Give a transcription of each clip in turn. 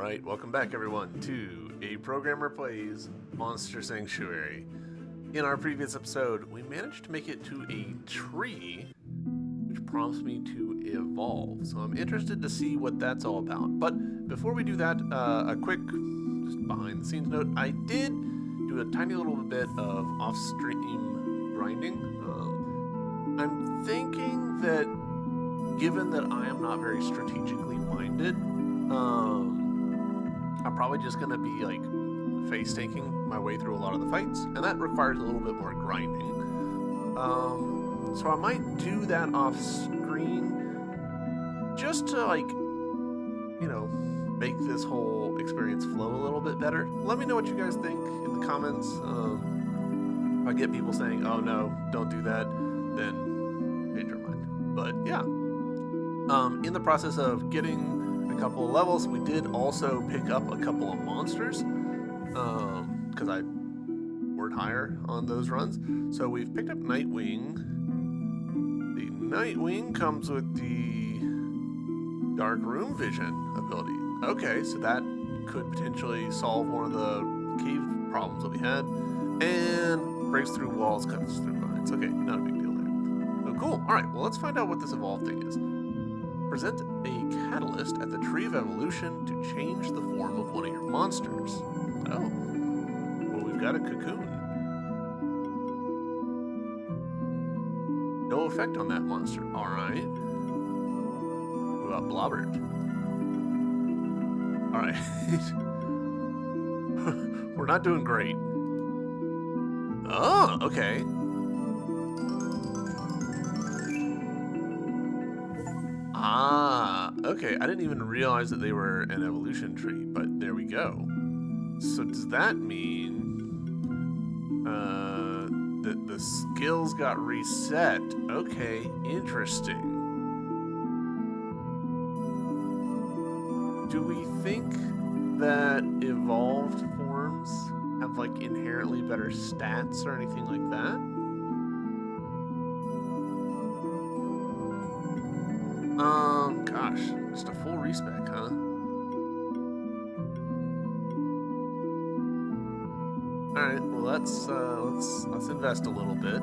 Alright, welcome back everyone to A Programmer Plays Monster Sanctuary. In our previous episode, we managed to make it to a tree, which prompts me to evolve. So I'm interested to see what that's all about. But before we do that, a quick just behind the scenes note. I did do a tiny little bit of off-stream grinding. I'm thinking that given that I am not very strategically minded, I'm probably just going to be like face tanking my way through a lot of the fights, and that requires a little bit more grinding. So I might do that off screen just to make this whole experience flow a little bit better. Let me know what you guys think in the comments. If I get people saying, "Oh no, don't do that," then change your mind. But yeah, in the process of getting a couple of levels, we did also pick up a couple of monsters because I worked higher on those runs. So we've picked up Nightwing. The Nightwing comes with the Dark Room Vision ability. Okay, so that could potentially solve one of the cave problems that we had, and breaks through walls, cuts through vines. Okay, not a big deal there. Oh, cool. All right, well, let's find out what this evolve thing is. Present a catalyst at the Tree of Evolution to change the form of one of your monsters. Oh. Well, we've got a cocoon. No effect on that monster. Alright. What about Blobbert? Alright. We're not doing great. Oh, okay. Ah, okay. I didn't even realize that they were an evolution tree, but there we go. So does that mean that the skills got reset? Okay, interesting. Do we think that evolved forms have like inherently better stats or anything like that? Gosh, just a full respec, huh? Alright, well let's invest a little bit.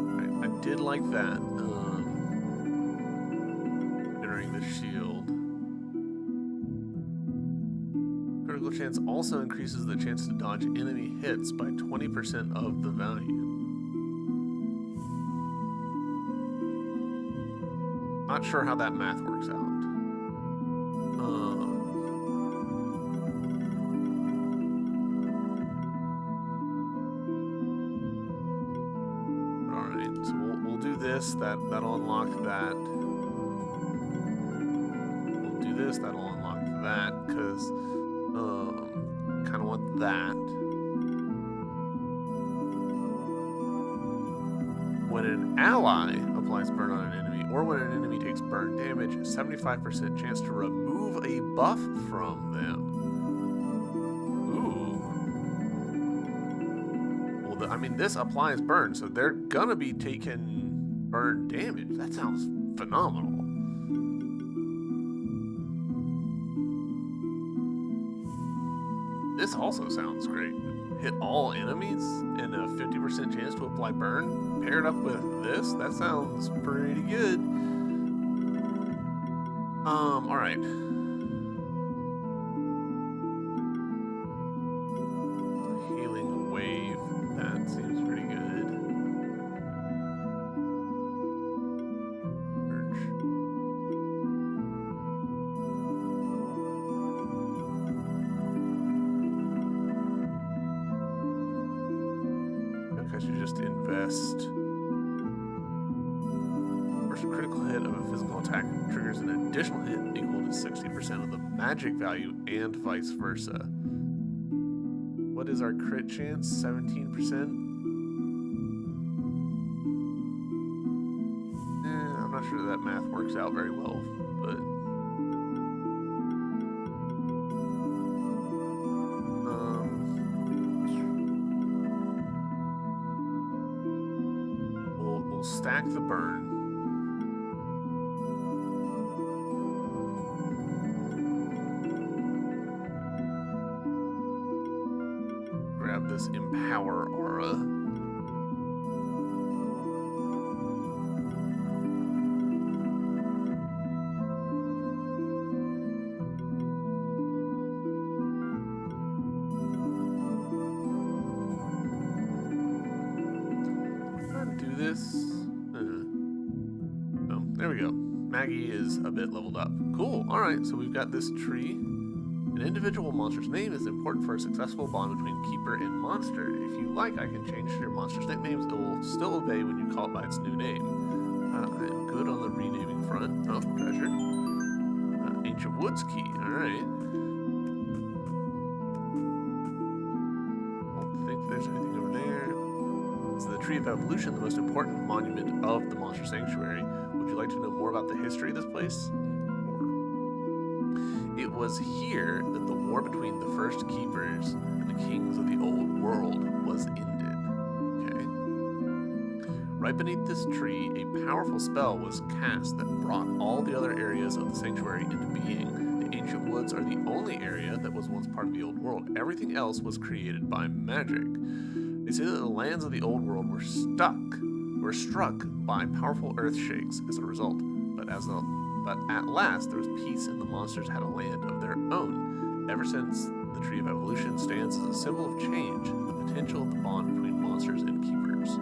Alright, I did like that. Entering the shield. Critical chance also increases the chance to dodge enemy hits by 20% of the value. Not sure how that math works out. Alright, so we'll do this. That'll unlock that. We'll do this. That'll unlock that, because kind of want that. When an ally applies burn on an enemy, or when an enemy takes burn damage, 75% chance to remove a buff from them. Ooh. Well, I mean, this applies burn, so they're gonna be taking burn damage. That sounds phenomenal. This also sounds great. Hit all enemies and a 50% chance to apply burn. Paired up with this, that sounds pretty good. Alright. Healing wave, that seems pretty good. I should just invest. First critical hit of a physical attack triggers an additional hit equal to 60% of the magic value and vice versa. What is our crit chance? 17%? I'm not sure that math works out very well, but we'll We'll stack the burn. Grab this Empower aura. There we go. Maggie is a bit leveled up. Cool. Alright, so we've got this tree. An individual monster's name is important for a successful bond between keeper and monster. If you like, I can change your monster's nicknames. It will still obey when you call it by its new name. I am good on the renaming front. Oh, treasure. Ancient Woods Key. Alright. I don't think there's anything over there. So the Tree of Evolution, the most important monument of the Monster Sanctuary. Would you like to know more about the history of this place? It was here that the war between the first keepers and the kings of the old world was ended. Okay. Right beneath this tree, a powerful spell was cast that brought all the other areas of the sanctuary into being. The ancient woods are the only area that was once part of the old world. Everything else was created by magic. They say that the lands of the old world were struck by powerful earth shakes as a result, but at last there was peace and the monsters had a land of their own. Ever since, the Tree of Evolution stands as a symbol of change, the potential of the bond between monsters and keepers.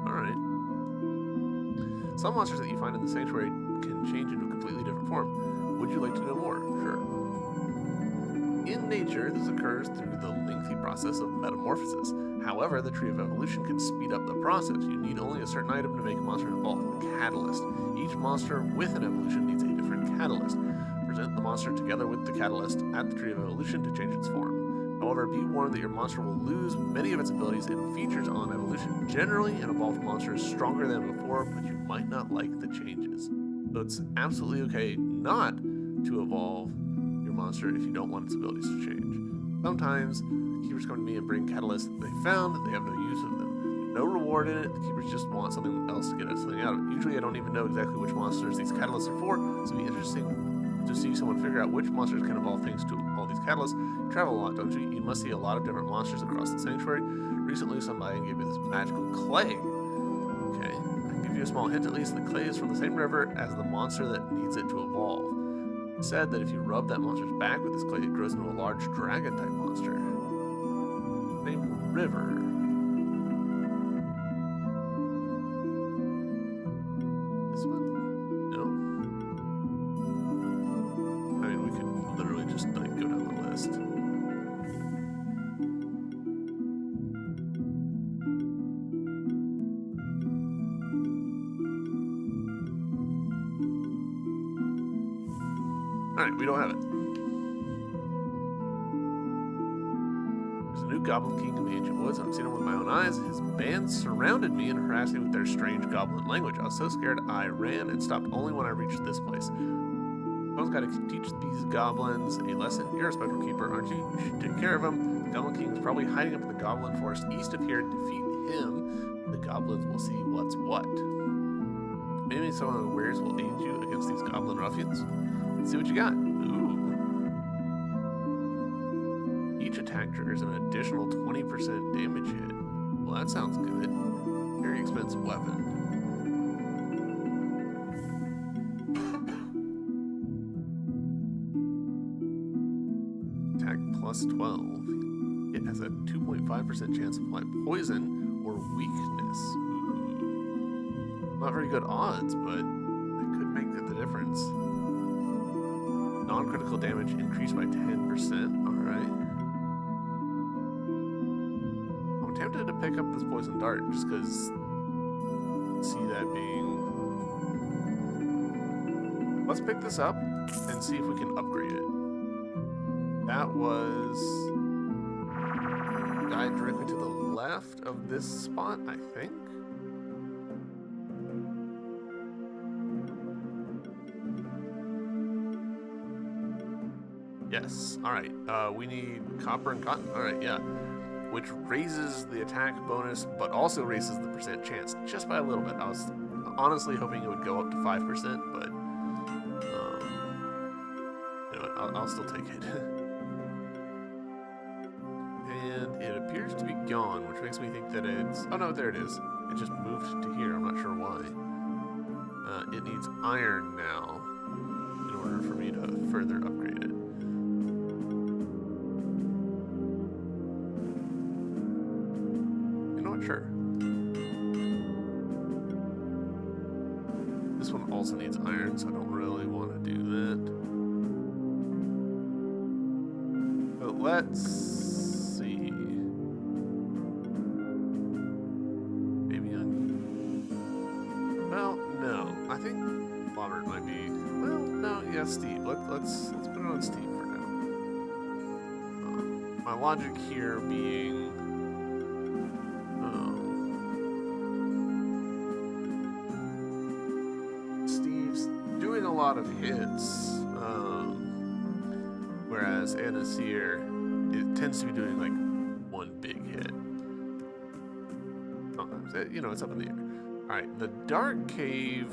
Alright. Some monsters that you find in the sanctuary can change into a completely different form. Would you like to know more? Sure. In nature, this occurs through the lengthy process of metamorphosis. However, the Tree of Evolution can speed up the process. You need only a certain item to make a monster evolve, a catalyst. Each monster with an evolution needs a different catalyst. Present the monster together with the catalyst at the Tree of Evolution to change its form. However, be warned that your monster will lose many of its abilities and features on evolution. Generally, an evolved monster is stronger than before, but you might not like the changes. So it's absolutely okay not to evolve your monster if you don't want its abilities to change. Sometimes keepers come to me and bring catalysts that they found that they have no use of them. No reward in it, the keepers just want something else to get something out of it. Usually I don't even know exactly which monsters these catalysts are for, so it'd be interesting to see someone figure out which monsters can evolve thanks to all these catalysts. You travel a lot, don't you? You must see a lot of different monsters across the sanctuary. Recently somebody gave me this magical clay. Okay, I can give you a small hint at least. The clay is from the same river as the monster that needs it to evolve. It said that if you rub that monster's back with this clay, it grows into a large dragon-type monster. Same river. This one? No? I mean, we could literally just like go down the list. Alright, we don't have it. Goblin King in the Ancient Woods. I've seen him with my own eyes. His band surrounded me and harassed me with their strange goblin language. I was so scared I ran and stopped only when I reached this place. Someone's got to teach these goblins a lesson. You're a special keeper, aren't you? You should take care of him. The Goblin King is probably hiding up in the Goblin Forest east of here. Defeat him. The goblins will see what's what. Maybe someone unawares will aid you against these goblin ruffians. Let's see what you got. Ooh. Each attack triggers an additional 20% damage hit. Well, that sounds good. Very expensive weapon. Attack plus 12. It has a 2.5% chance of applying poison or weakness. Ooh. Not very good odds, but it could make the difference. Non-critical damage increased by 10%. Alright. Tempted to pick up this poison dart just because see that being. Let's pick this up and see if we can upgrade it. That was guy directly to the left of this spot, I think. Yes. All right. We need copper and cotton. All right. Yeah. which raises the attack bonus, but also raises the percent chance just by a little bit. I was honestly hoping it would go up to 5%, but you know what, I'll still take it. And it appears to be gone, which makes me think that it's... Oh no, there it is. It just moved to here. I'm not sure why. It needs iron now in order for me to further upgrade it. You know what? Sure. This one also needs iron, so I don't really want to do that. But let's see. Maybe on... Well, no. I think Robert might be... Well, no, yeah, Steve. Let's put it on Steve for now. My logic here being... Steve's doing a lot of hits, whereas Anasir, it tends to be doing like one big hit. Sometimes, you know, it's up in the air. All right, the dark cave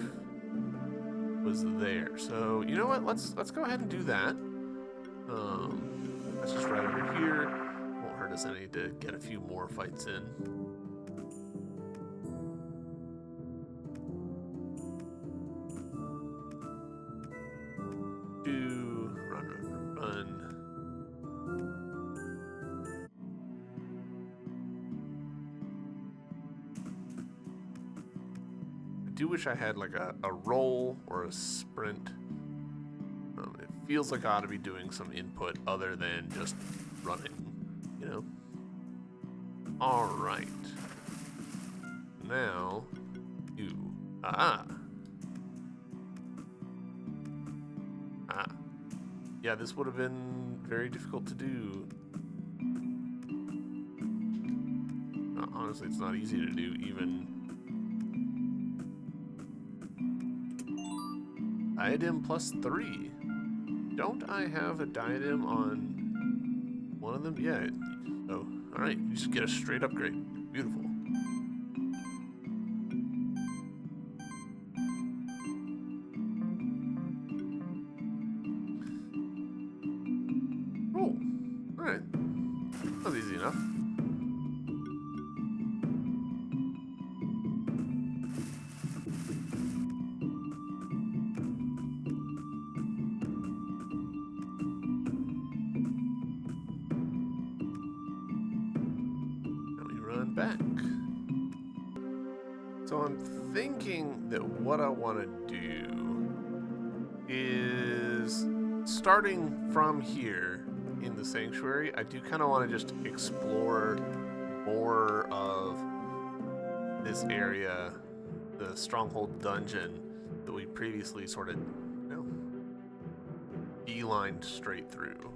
was there, so you know what? Let's go ahead and do that. That's just right over here. Won't hurt us any to get a few more fights in. Run. I do wish I had like a roll or a sprint. It feels like I ought to be doing some input other than just running, you know? All right. Now, you. Yeah, this would have been very difficult to do. Honestly, it's not easy to do, even. Diadem +3. Don't I have a diadem on one of them? Yeah. Oh, alright. You just get a straight upgrade. Beautiful. Oh, alright. That was easy enough. Back. So I'm thinking that what I want to do is, starting from here in the sanctuary, I do kind of want to just explore more of this area, the Stronghold dungeon that we previously sort of, you know, beelined straight through.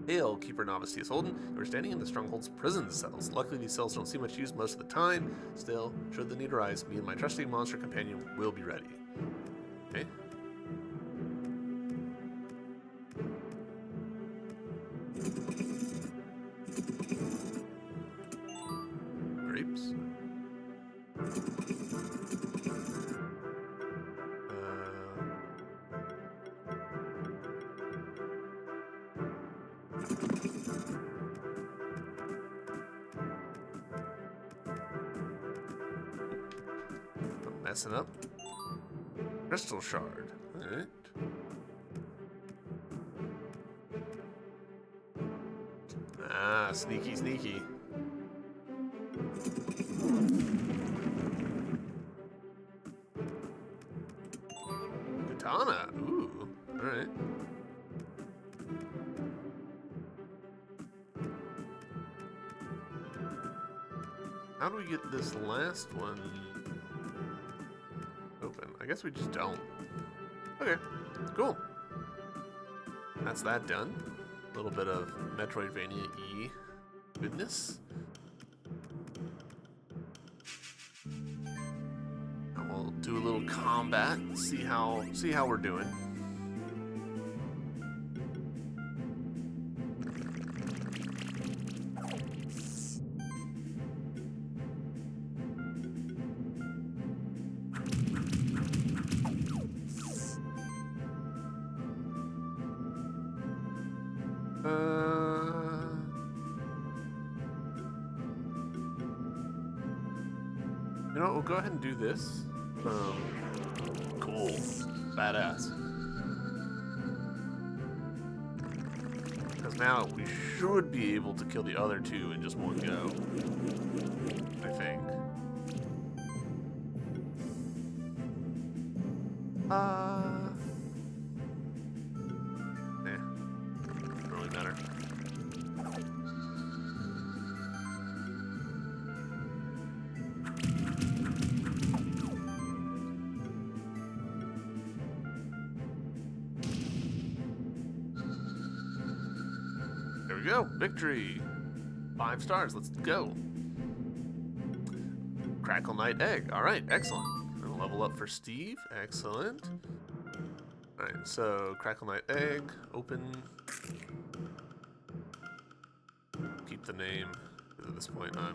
Hail, Keeper Novice T.S. Holden. We're standing in the Stronghold's prison cells. Luckily, these cells don't see much use most of the time. Still, should the need arise, me and my trusty monster companion will be ready. Okay. Grapes. Messing up. Crystal shard. Alright. Ah, sneaky, sneaky. Katana. Ooh. Alright. How do we get this last one open? I guess we just don't. Okay, cool. That's that done. A little bit of Metroidvania-y goodness. And we'll do a little combat, see how we're doing. You know what? We'll go ahead and do this. Cool. Badass. Because now we should be able to kill the other two in just one go. I think. Doesn't really matter. There we go. Victory. 5 stars. Let's go. Crackle Knight egg. All right. Excellent. Gonna level up for Steve. Excellent. All right. So Crackle Knight egg. Open. Keep the name. At this point, all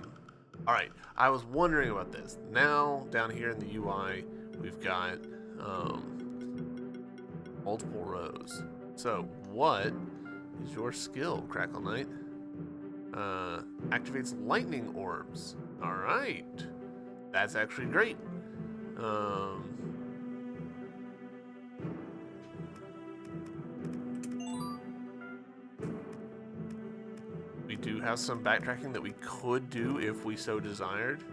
right. I was wondering about this. Now down here in the UI, we've got multiple rows. So what is your skill, Crackle Knight? Activates lightning orbs. All right, that's actually great. We do have some backtracking that we could do if we so desired.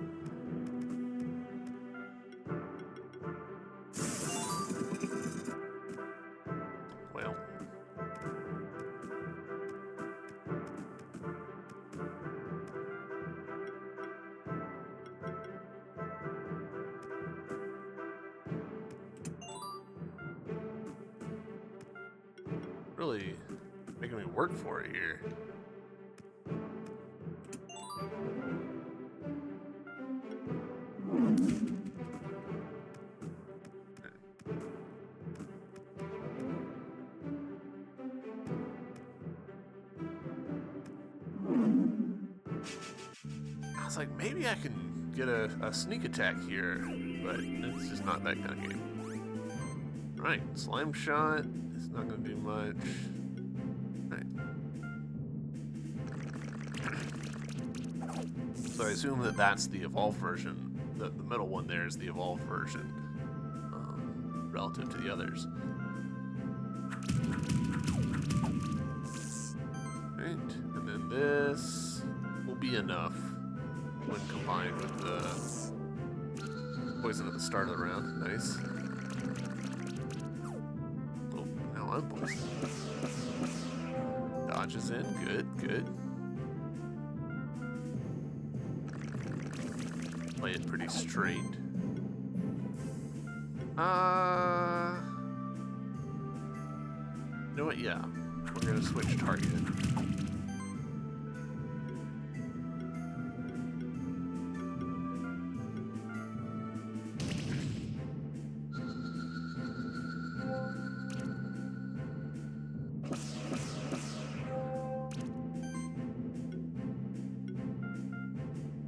Well. Really making me work for it here. I was like, maybe I can get a sneak attack here, but it's just not that kind of game. Right, slime shot. It's not going to do much. Right. So I assume that that's the evolved version. The middle one there is the evolved version relative to the others. Right, and then this will be enough when combined with the poison at the start of the round. Nice. Oh, now I'm poisoned. Dodges in. Good, good. Play it pretty straight. You know what? Yeah. We're gonna switch target.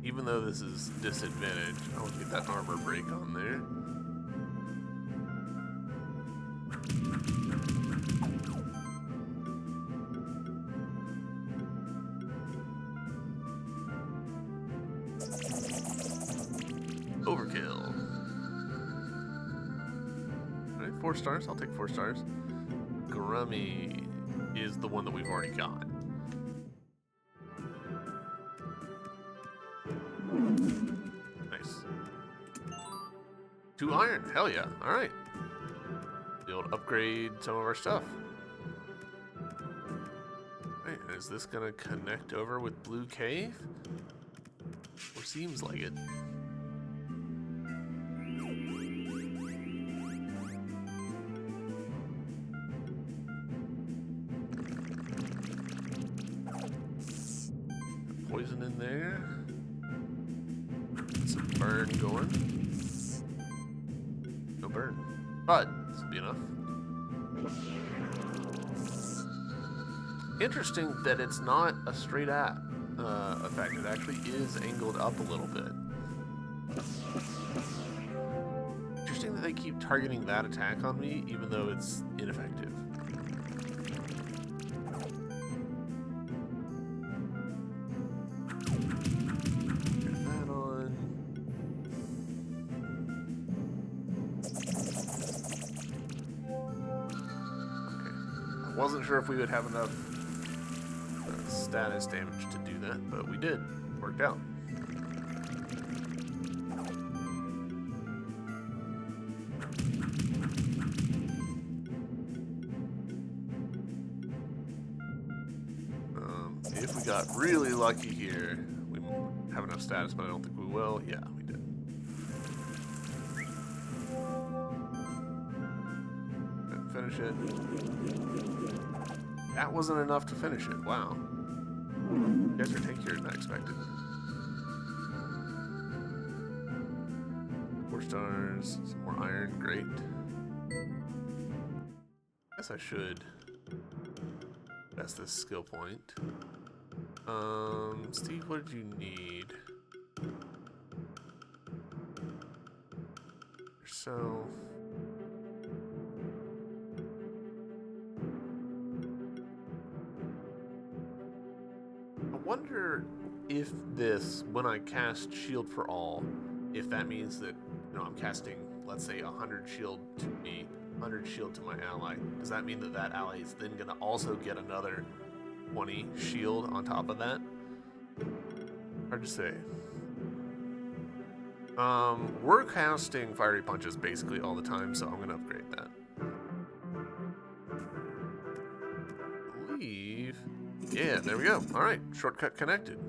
Even though this is disadvantage, I'll get that armor break on there. Overkill. Alright, 4 stars. I'll take 4 stars. Grummy is the one that we've already got. Nice. 2 iron. Hell yeah. Alright. Be able to upgrade some of our stuff. Alright, is this going to connect over with Blue Cave? Or seems like it. Poison in there. Get some burn going. No burn. But this will be enough. Interesting that it's not a straight at effect. It actually is angled up a little bit. Interesting that they keep targeting that attack on me, even though it's ineffective. Turn that on. Wasn't sure if we would have enough status damage to do that, but we did. Worked out. If we got really lucky here, we have enough status, but I don't think we will. Yeah, we did. Finish it. That wasn't enough to finish it. Wow. You guys are tankier than I expected. 4 stars, some more iron, great. Guess I should test this skill point. Steve, what did you need? Yourself. I wonder if this, when I cast Shield for All, if that means that, you know, I'm casting, let's say, 100 shield to me, 100 shield to my ally. Does that mean that that ally is then going to also get another 20 shield on top of that? Hard to say. We're casting Fiery Punches basically all the time, so I'm going to upgrade that. I believe... Yeah, there we go. Alright, shortcut connected.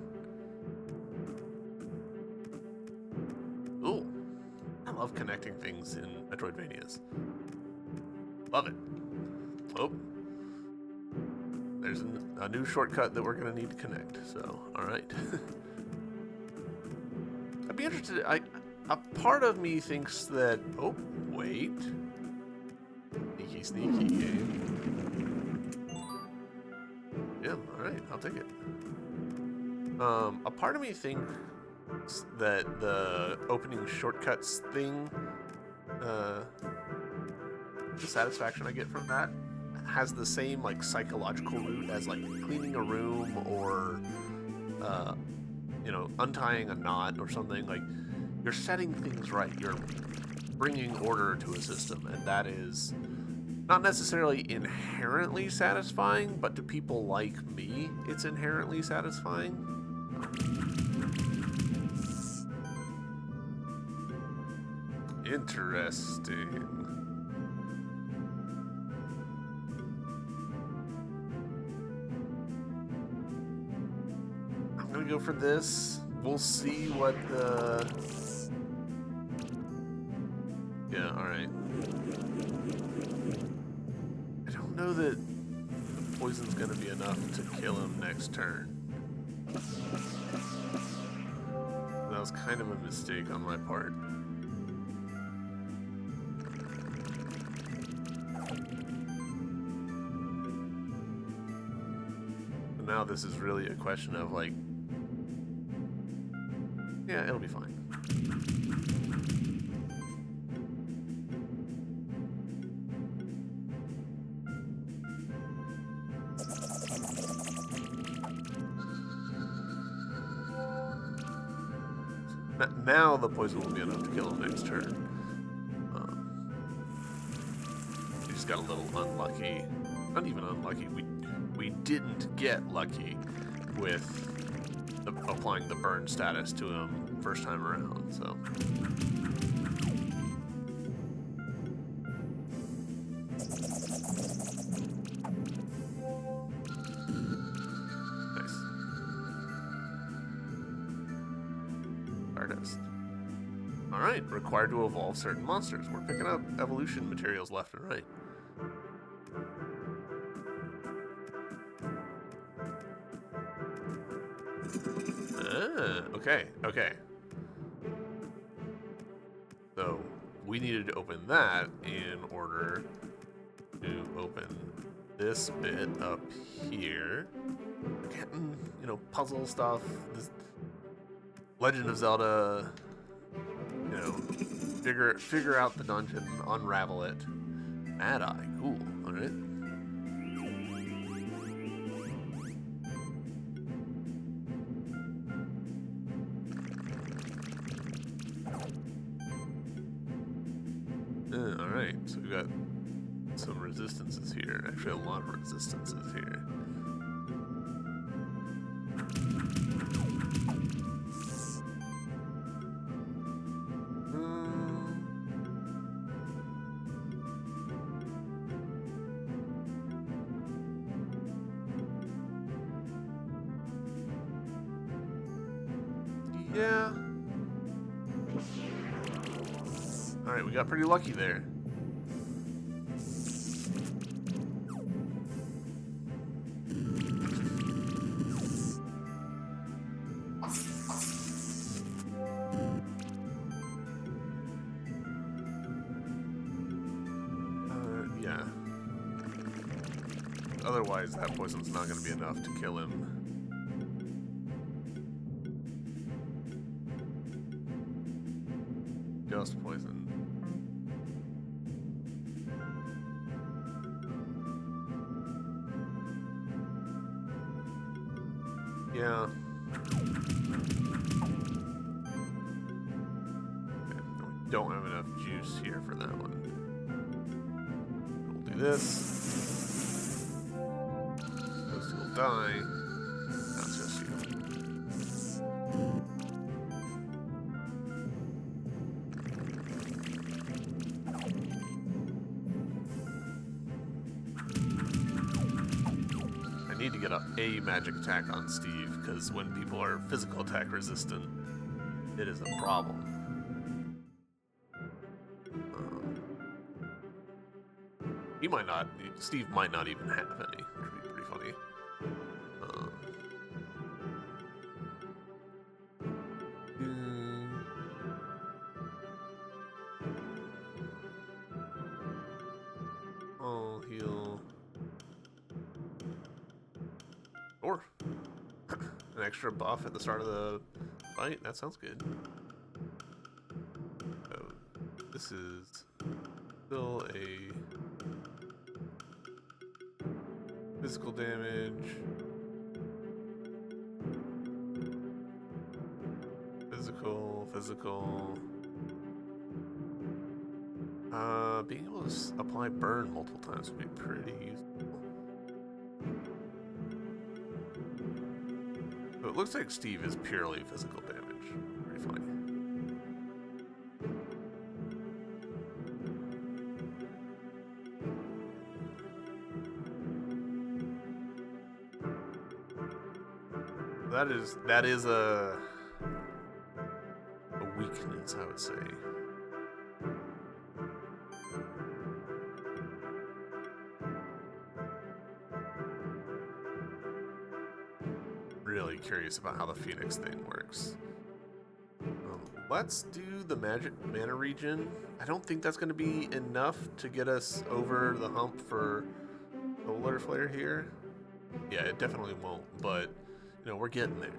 Ooh. I love connecting things in Metroidvanias. Love it. Oh. There's a new shortcut that we're going to need to connect, so, alright. I'd be interested... A part of me thinks that... Oh, wait. Sneaky, sneaky game. Yeah, alright, I'll take it. A part of me thinks that the opening shortcuts thing, the satisfaction I get from that, has the same, like, psychological root as, like, cleaning a room or, you know, untying a knot or something. Like, you're setting things right. You're bringing order to a system, and that is not necessarily inherently satisfying, but to people like me, it's inherently satisfying. Interesting. I'm gonna go for this. We'll see what the... Yeah, alright. I don't know that the poison's gonna be enough to kill him next turn. That was kind of a mistake on my part. But now this is really a question of, like, yeah, it'll be fine. Now the poison will be enough to kill him next turn. We just got a little unlucky. Not even unlucky. We didn't get lucky with applying the burn status to him first time around, so. Nice. Stardust. Alright, required to evolve certain monsters. We're picking up evolution materials left and right. Okay. So, we needed to open that in order to open this bit up here. Getting, you know, puzzle stuff, this Legend of Zelda, you know, figure out the dungeon, unravel it. Mad Eye, cool, alright. Alright, so we got some resistances here. Actually, a lot of resistances here. Yeah. Alright, we got pretty lucky there. Yeah. Otherwise, that poison's not going to be enough to kill him. Just poison. Yeah. Okay, we don't have enough juice here for that one. We'll do this. Those two will die. That's just you. I need to get a magic attack on Steve, because when people are physical attack resistant, it is a problem. He might not, Steve might not even have any, which would be pretty funny. I'll heal. Or an extra buff at the start of the fight. That sounds good. So this is still a physical damage. Physical. Being able to apply burn multiple times would be pretty useful. So it looks like Steve is purely physical damage. Pretty funny. That is a weakness, I would say. Really curious about how the Phoenix thing works. Let's do the magic mana regen. I don't think that's going to be enough to get us over the hump for Solar Flare here. Yeah, it definitely won't, but you know, we're getting there.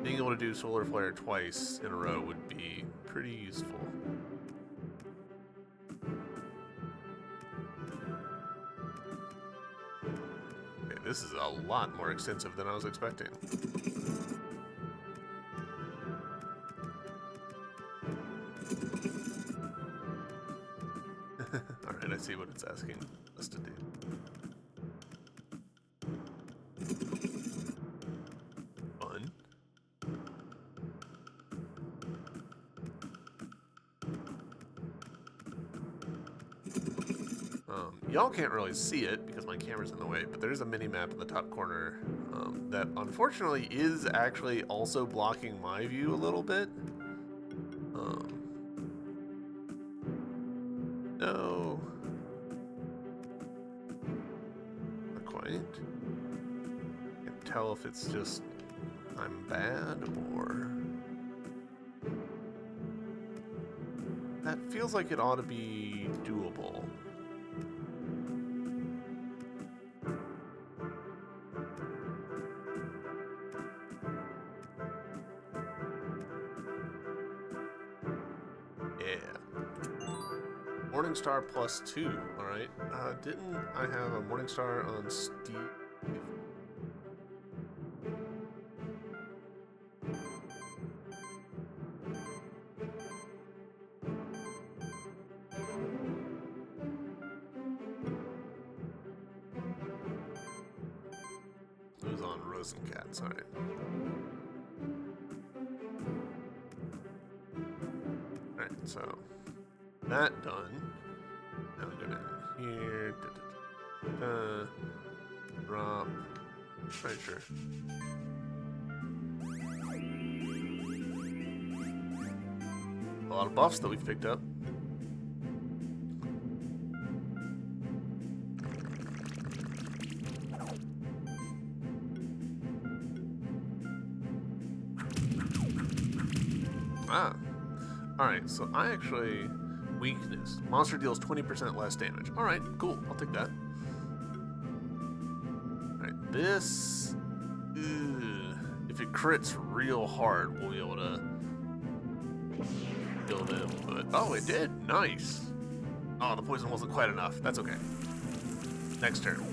Being able to do Solar Flare twice in a row would be pretty useful. Okay, this is a lot more extensive than I was expecting. Alright, I see what it's asking us to do. Fun. Y'all can't really see it because my camera's in the way, but there's a mini-map in the top corner that unfortunately is actually also blocking my view a little bit. No. Not quite. Can't tell if it's just I'm bad or... That feels like it ought to be doable. Morningstar +2, alright. Didn't I have a Morningstar on Steve? frozen cats. All right. All right. So that done. Now go down here. Drop treasure. A lot of buffs that we've picked up. Alright, so I actually... Weakness. Monster deals 20% less damage. Alright, cool. I'll take that. Alright, this... if it crits real hard, we'll be able to kill them. But oh, it did! Nice! Oh, the poison wasn't quite enough. That's okay. Next turn.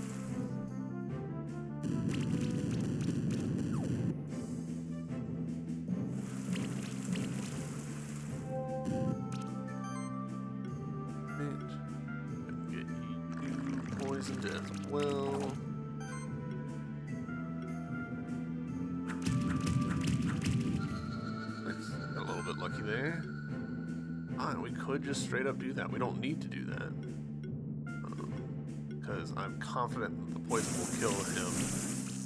Poisoned as well. Nice. Got a little bit lucky there. Ah, we could just straight up do that. We don't need to do that. Because I'm confident that the poison will kill him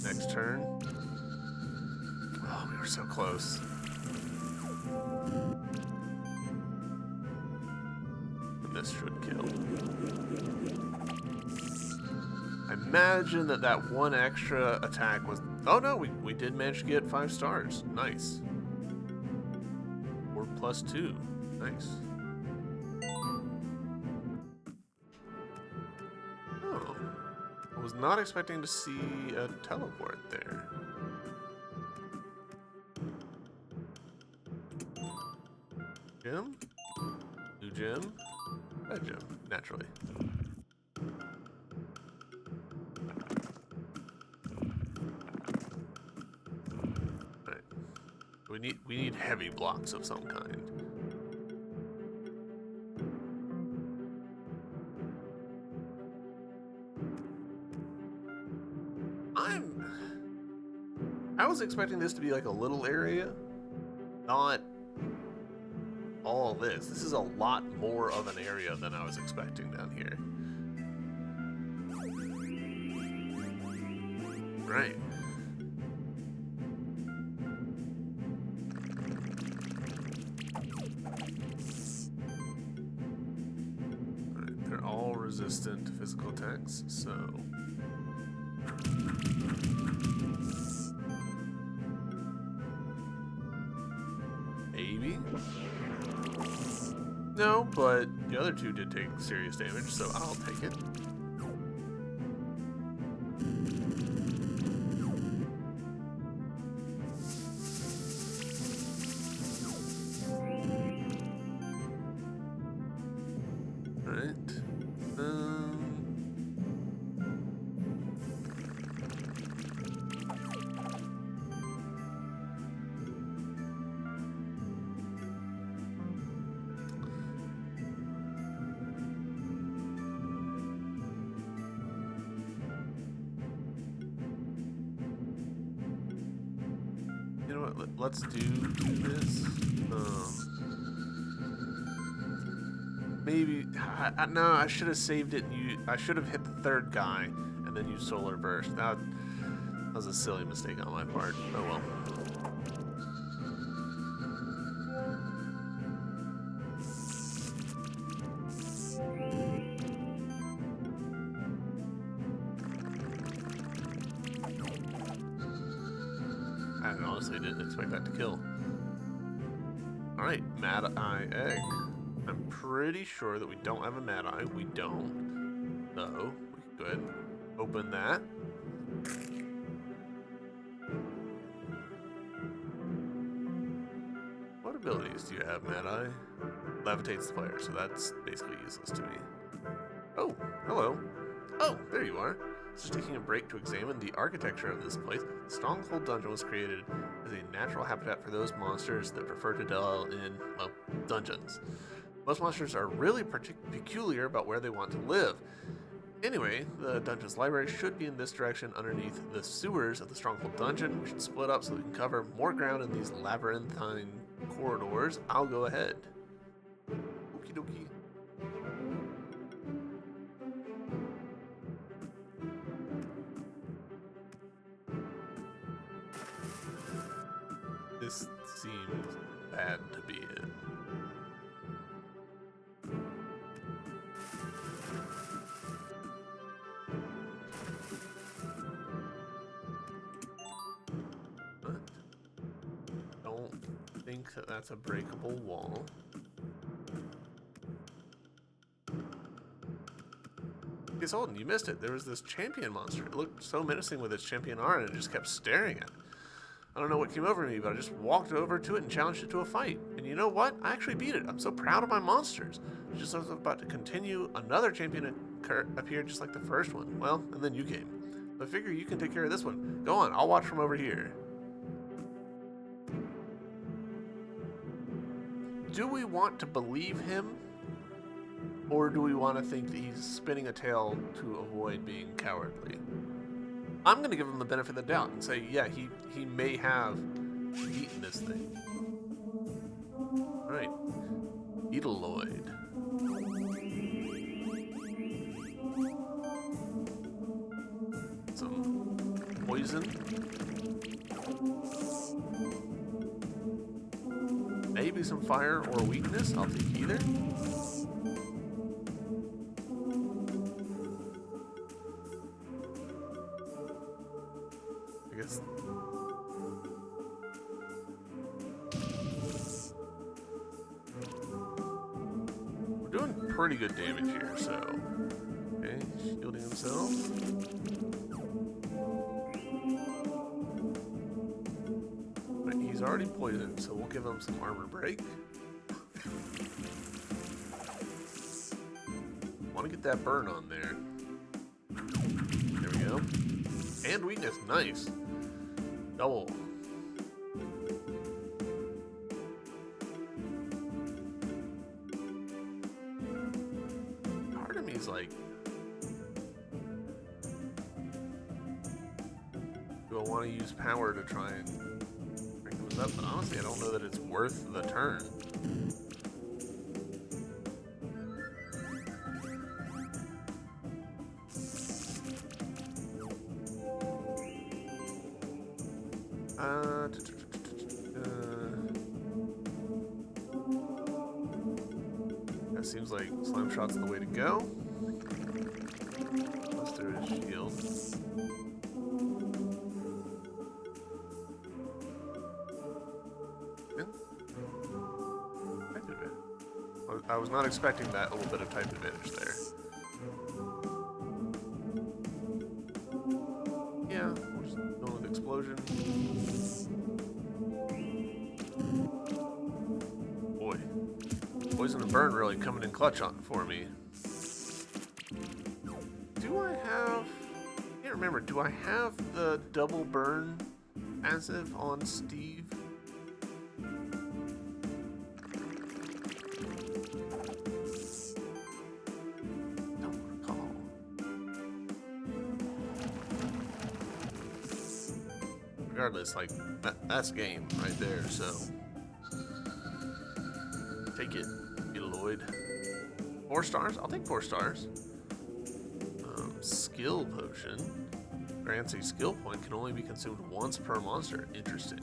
next turn. Oh, we were so close. And this should kill. I imagine that one extra attack was... Oh no, we did manage to get 5 stars. Nice. 4 plus 2. Nice. Oh. I was not expecting to see a teleport there. Gym? New gym? Red gym, naturally. We need heavy blocks of some kind. I was expecting this to be like a little area, not all this. This is a lot more of an area than I was expecting down here. Right. Resistant to physical attacks, so maybe? No, but the other two did take serious damage, so I'll take it. You know what? Let's do this. Maybe no. I should have saved it. I should have hit the third guy and then used Solar Burst. That was a silly mistake on my part. Oh well. I honestly didn't expect that to kill. Alright, Mad Eye Egg. I'm pretty sure that we don't have a Mad Eye. We don't. So, we could open that. What abilities do you have, Mad Eye? Levitates the player, so that's basically useless to me. Oh, hello. Oh, there you are. Just taking a break to examine the architecture of this place. The Stronghold Dungeon was created as a natural habitat for those monsters that prefer to dwell in, well, dungeons. Most monsters are really peculiar about where they want to live. Anyway, the dungeon's library should be in this direction underneath the sewers of the Stronghold dungeon. We should split up so we can cover more ground in these labyrinthine corridors. I'll go ahead. Okie dokie. This seems bad to be it. Think that that's a breakable wall. It's Holden, you missed it. There was this champion monster. It looked so menacing with its champion arm and it just kept staring at it. I don't know what came over me, but I just walked over to it and challenged it to a fight. And you know what? I actually beat it. I'm so proud of my monsters. Just as I was about to continue, another champion appeared just like the first one. Well, and then you came. I figure you can take care of this one. Go on, I'll watch from over here. Do we want to believe him? Or do we want to think that he's spinning a tale to avoid being cowardly? I'm going to give him the benefit of the doubt and say, yeah, he may have eaten this thing. Alright. Beetleoid. Some poison. Maybe some fire or weakness. I'll take either. I guess. We're doing pretty good damage here, so. Okay, shielding himself. He's already poisoned, so we'll give him some armor break. Want to get that burn on there. There we go. And weakness, nice. Double. Part of me is like, do I want to use power to try and up, but honestly, I don't know that it's worth the turn. That seems like Slime Shot's the way to go. Let's throw his shield. I was not expecting that little bit of type advantage there. Yeah, we'll just go with explosion. Boy, poison and burn really coming in clutch on for me. Do I have? I can't remember. Do I have the double burn passive on Steve? Regardless, like, that's game right there, so. Take it, Beetleoid. 4 stars? I'll take 4 stars. Skill potion. Grants a skill point, can only be consumed once per monster. Interesting.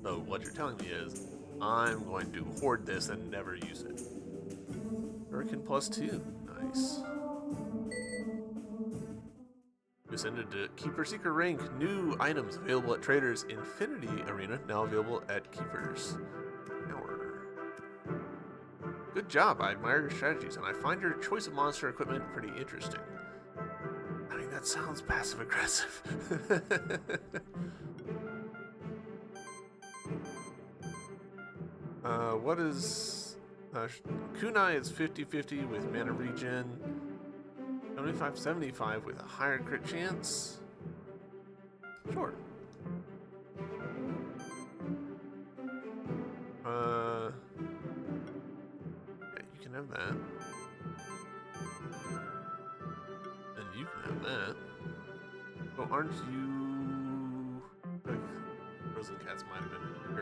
So what you're telling me is, I'm going to hoard this and never use it. Hurricane +2. Nice. Ascended to Keeper Seeker rank. New items available at Traders Infinity Arena, now available at Keeper's Tower. Good job, I admire your strategies, and I find your choice of monster equipment pretty interesting. I mean, that sounds passive-aggressive. What is... Kunai is 50-50 with mana regen. 75-75 with a higher crit chance. Sure. Yeah, you can have that. aren't you... Like, Frozen Cats might have been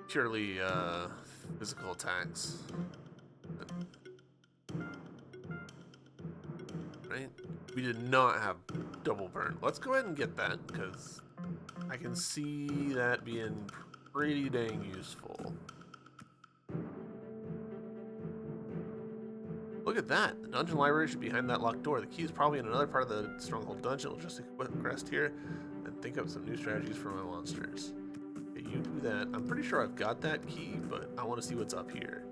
purely physical attacks. Right? We did not have double burn. Let's go ahead and get that, because I can see that being pretty dang useful. Look at that. The dungeon library should be behind that locked door. The key is probably in another part of the stronghold dungeon. We'll just rest here and think up some new strategies for my monsters. Okay, you do that. I'm pretty sure I've got that key, but I want to see what's up here.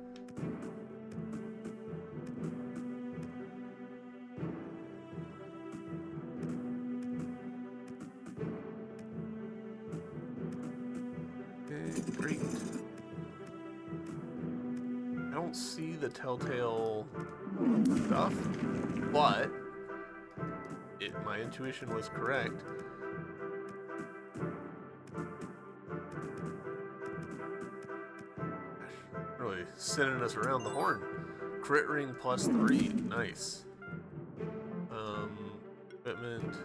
Okay, great. I don't see the telltale stuff, but my intuition was correct. Really sending us around the horn. Crit ring +3, nice. Equipment.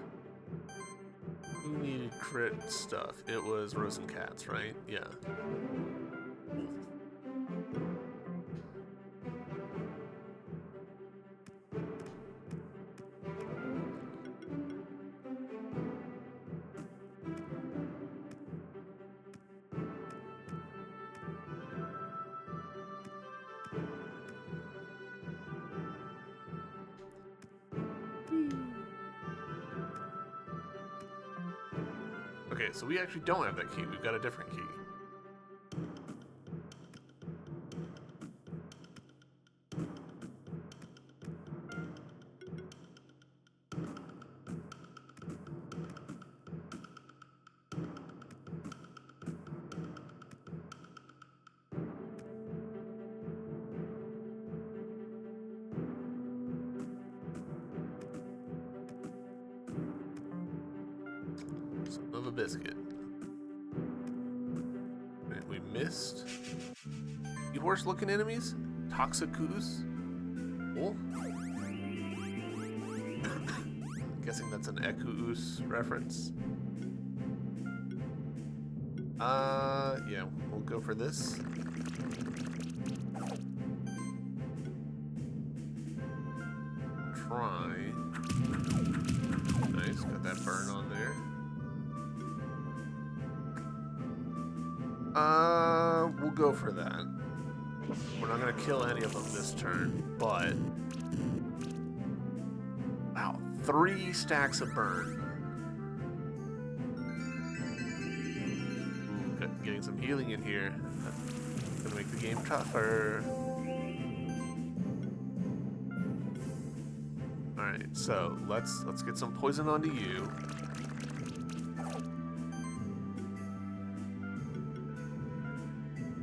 Who needed crit stuff? It was Frozen Cats, right? Yeah. Okay, so we actually don't have that key. We've got a different key. Son of a biscuit. Right, we missed. You horse-looking enemies? Toxicus? Oh. Guessing that's an Ekuus reference. Yeah, we'll go for this. Try. Nice, got that burn on there. We'll go for that. We're not gonna kill any of them this turn, but... Wow, 3 stacks of burn. Ooh, getting some healing in here. That's gonna make the game tougher. Alright, so let's get some poison onto you.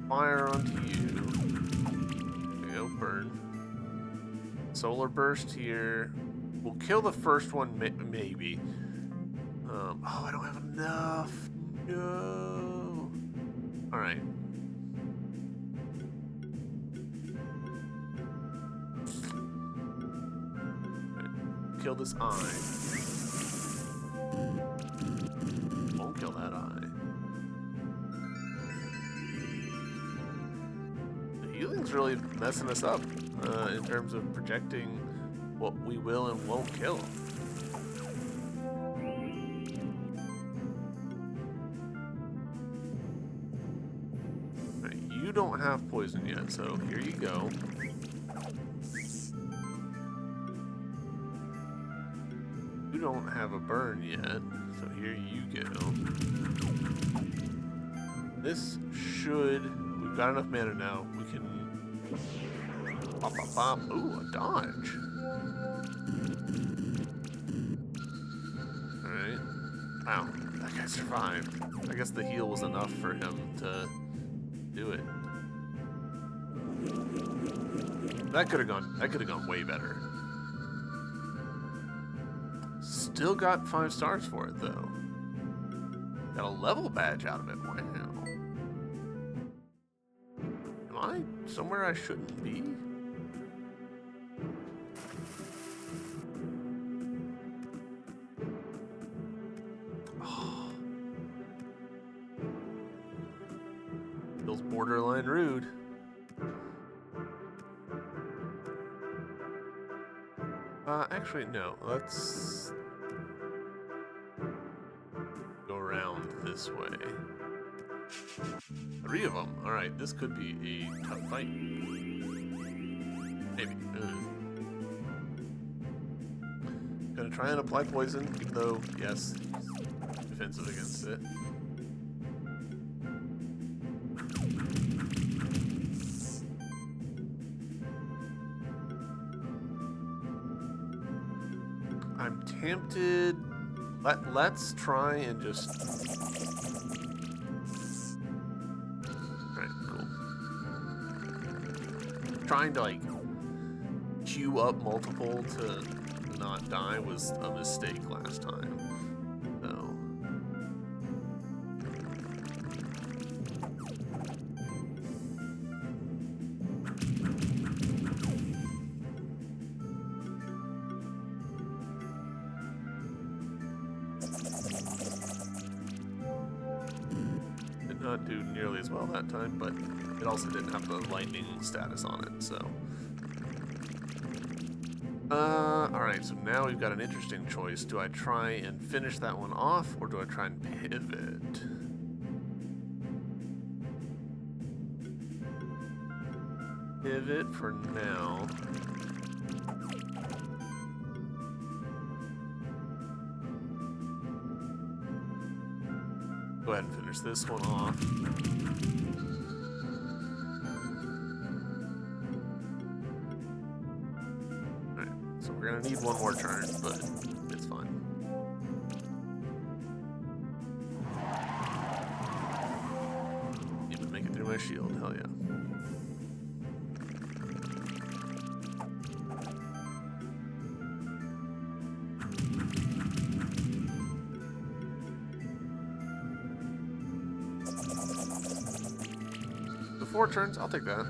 Fire onto you. There you go, burn. Solar burst here. We'll kill the first one, maybe. Oh, I don't have enough. No. All right. Kill this eye. Won't kill that eye. Healing's really messing us up in terms of projecting what we will and won't kill. Right, you don't have poison yet, so here you go. You don't have a burn yet, so here you go. This should... We've got enough mana now. We can pop, pop, pop. Ooh, a dodge. Alright. Wow, that guy survived. I guess the heal was enough for him to do it. That could have gone way better. Still got 5 stars for it though. Got a level badge out of it. Wow. Am I somewhere I shouldn't be? Oh. Feels borderline rude. Actually, no. Let's go around this way. 3 of them. All right, this could be a tough fight. Maybe. Gonna try and apply poison, even though, yes, defensive against it. I'm tempted. Let's try and just. Alright, cool. Trying to like queue up multiple to not die was a mistake last time. So. Did not do nearly as well that time, but it also didn't have the lightning status on it, so. Alright, so now we've got an interesting choice. Do I try and finish that one off, or do I try and pivot? Pivot for now. Go ahead and finish this one off. So we're gonna need one more turn, but it's fine. Even make it through my shield, hell yeah. The 4 turns, I'll take that.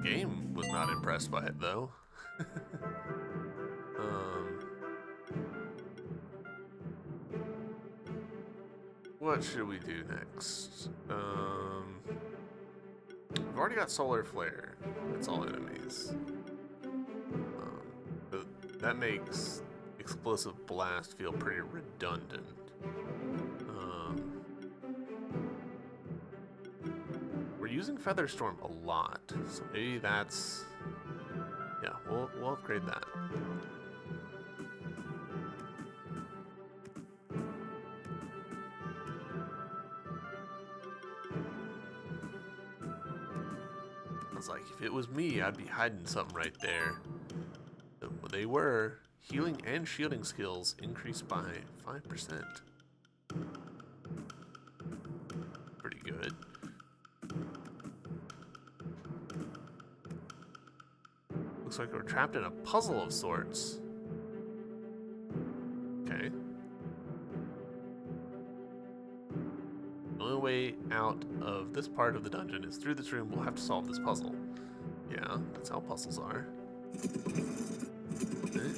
Game was not impressed by it though. What should we do next? We've already got Solar Flare. That's all enemies. But that makes Explosive Blast feel pretty redundant. We're using Featherstorm a lot, so maybe that's... Yeah, we'll upgrade that. I was like, if it was me, I'd be hiding something right there. But they were. Healing and shielding skills increased by 5%. Pretty good. Looks like we're trapped in a puzzle of sorts. Okay. The only way out of this part of the dungeon is through this room. We'll have to solve this puzzle. Yeah, that's how puzzles are. Okay.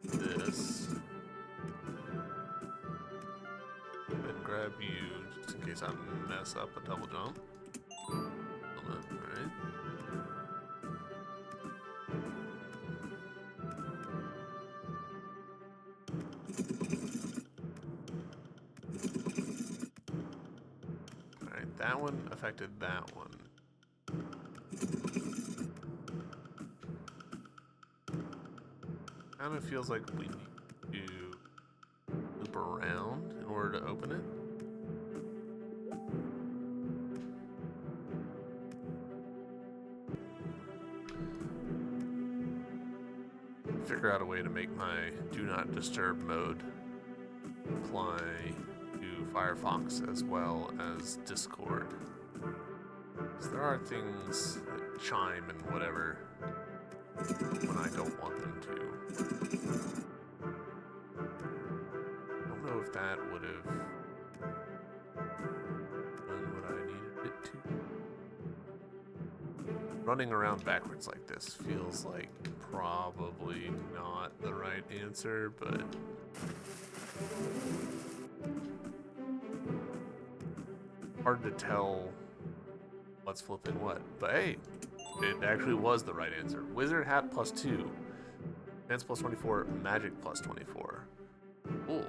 This. Then grab you just in case I mess up a double jump. Alright. Alright, that one affected that one. Kind of feels like we need to loop around in order to open it. Figure out a way to make my do not disturb mode apply to Firefox as well as Discord. Because there are things that chime and whatever when I don't want them to. I don't know if that would have done what I needed it to. Running around backwards like this feels like probably not the right answer, but hard to tell what's flipping what. But hey, it actually was the right answer. Wizard hat +2, defense +24, magic +24. Cool.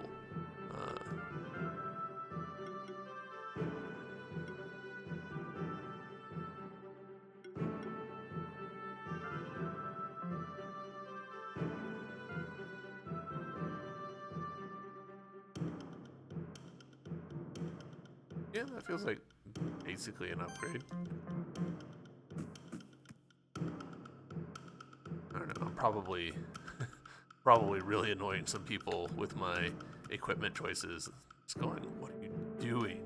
Yeah, that feels like basically an upgrade. I don't know, I'm probably really annoying some people with my equipment choices. Just going, what are you doing?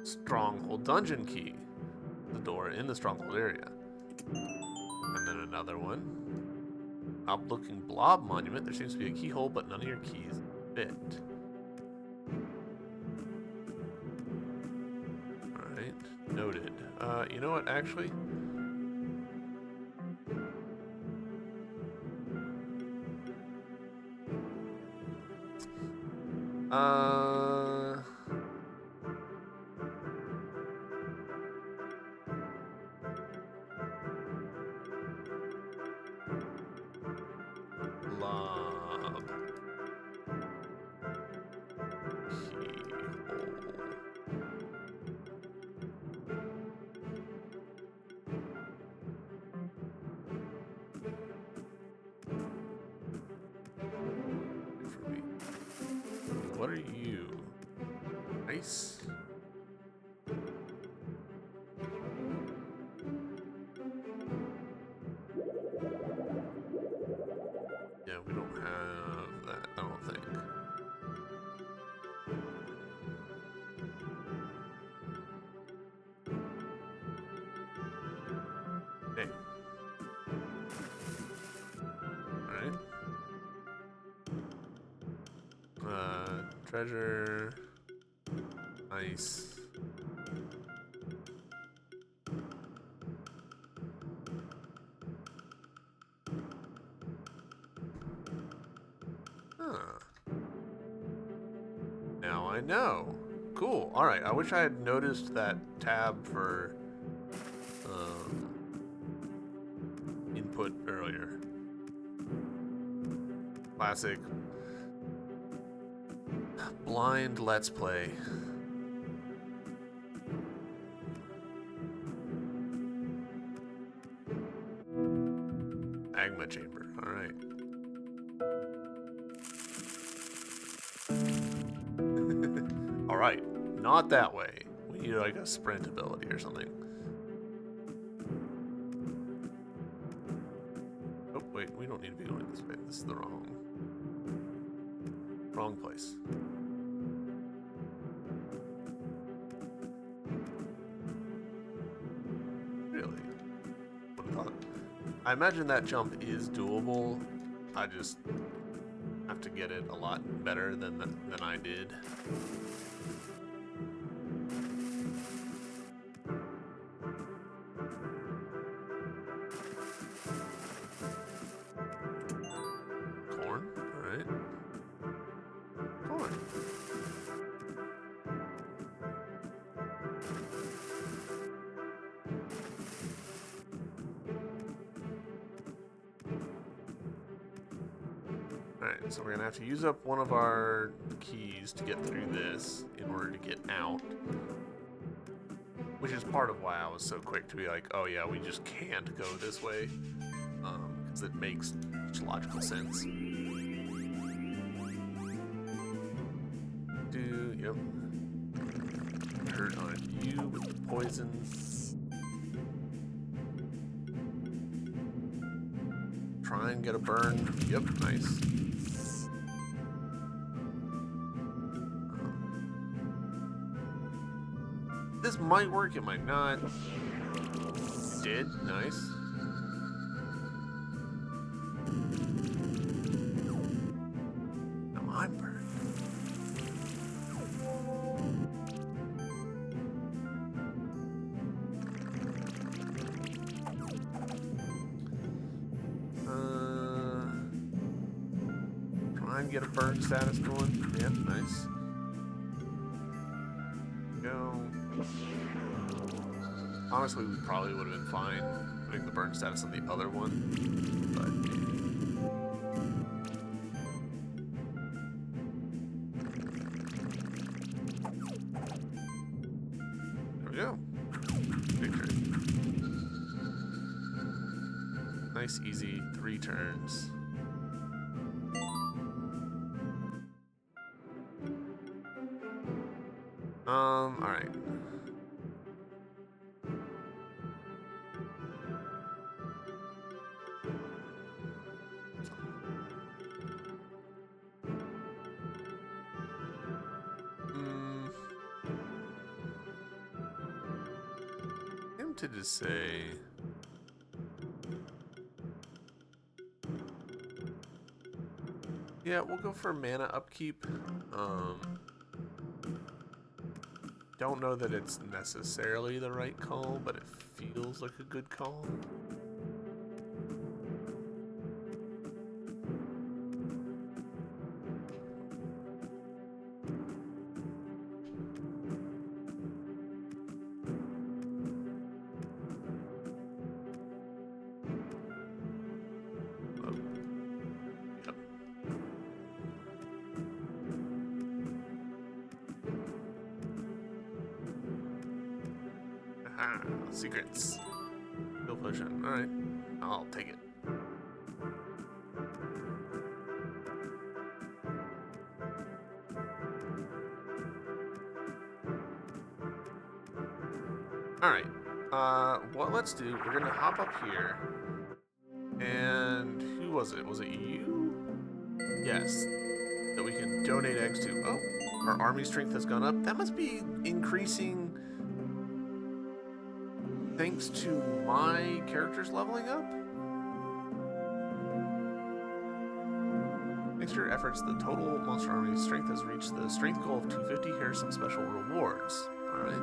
Stronghold dungeon key. The door in the stronghold area. And then another one. Odd-looking blob monument. There seems to be a keyhole, but none of your keys fit. Alright, noted. You know what, actually? Blob. What are you? Nice. Yeah, we don't have that, I don't think. Hey. Alright. Treasure. Nice. Now I know. Cool. Alright, I wish I had noticed that tab for input earlier. Classic blind let's play. Magma chamber. Alright. Alright. Not that way. We need like a sprint ability or something. Oh, wait. We don't need to be going this way. This is the wrong place. Really? What a thought. I imagine that jump is doable. I just have to get it a lot better than I did. Corn? Alright. Corn. Alright, so we're gonna have to use up one of our keys to get through this in order to get out. which is part of why I was so quick to be like, oh yeah, we just can't go this way, because it makes such logical sense. Yep. Hurt on you with the poison. Try and get a burn. Yep, nice. This might work, it might not. It did, nice. Now I'm burned. Try and get a burn status going. Yep, nice. Go. Honestly, we probably would have been fine putting the burn status on the other one, but there we go. Victory. Nice, easy 3 turns. All right. Tempted to say yeah, we'll go for mana upkeep. Don't know that it's necessarily the right call, but it feels like a good call. Yep. Aha, secrets. Heal potion. Alright. I'll take it. Alright. What let's do, we're gonna hop up here. And who was it? Was it you? Yes. That we can donate eggs to. Oh, our army strength has gone up. That must be increasing thanks to my characters leveling up? Thanks to your efforts, the total monster army strength has reached the strength goal of 250. Here are some special rewards. Alright.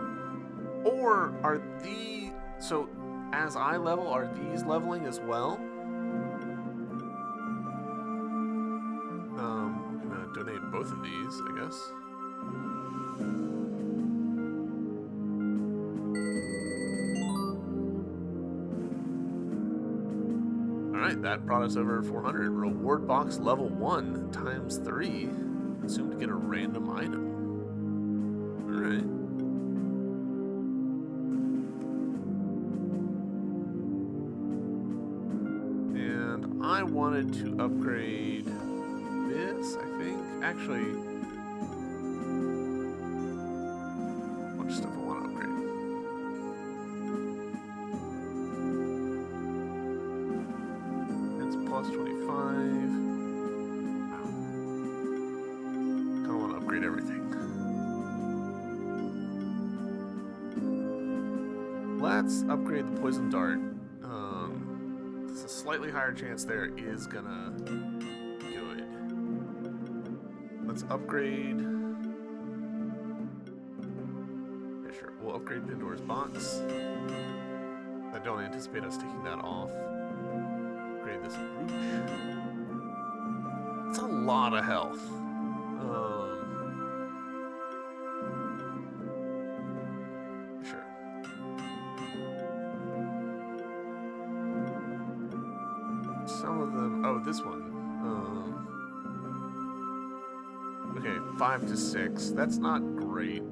Or are these... So, as I level, are these leveling as well? I'm gonna donate both of these, I guess. Alright, that brought us over 400. Reward box level 1 times 3. Assumed to get a random item. Alright. And I wanted to upgrade this, I think. Actually, what stuff I want to upgrade? Plus 25. Wow. Kind of want to upgrade everything. Let's upgrade the poison dart. There's a slightly higher chance there is gonna be good. Let's upgrade. Yeah, sure. We'll upgrade Pandora's box. I don't anticipate us taking that off. This brooch. It's a lot of health. Sure. Some of them. Oh, this one. Okay, 5 to 6. That's not great.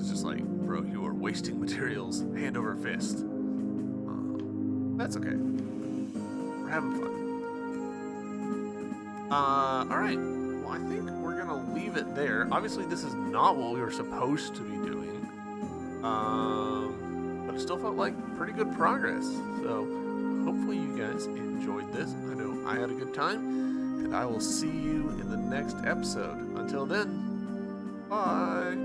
is just like, bro, you are wasting materials hand over fist. That's okay. We're having fun. Alright. Well, I think we're gonna leave it there. Obviously, this is not what we were supposed to be doing. But it still felt like pretty good progress. So, hopefully you guys enjoyed this. I know I had a good time. And I will see you in the next episode. Until then, bye!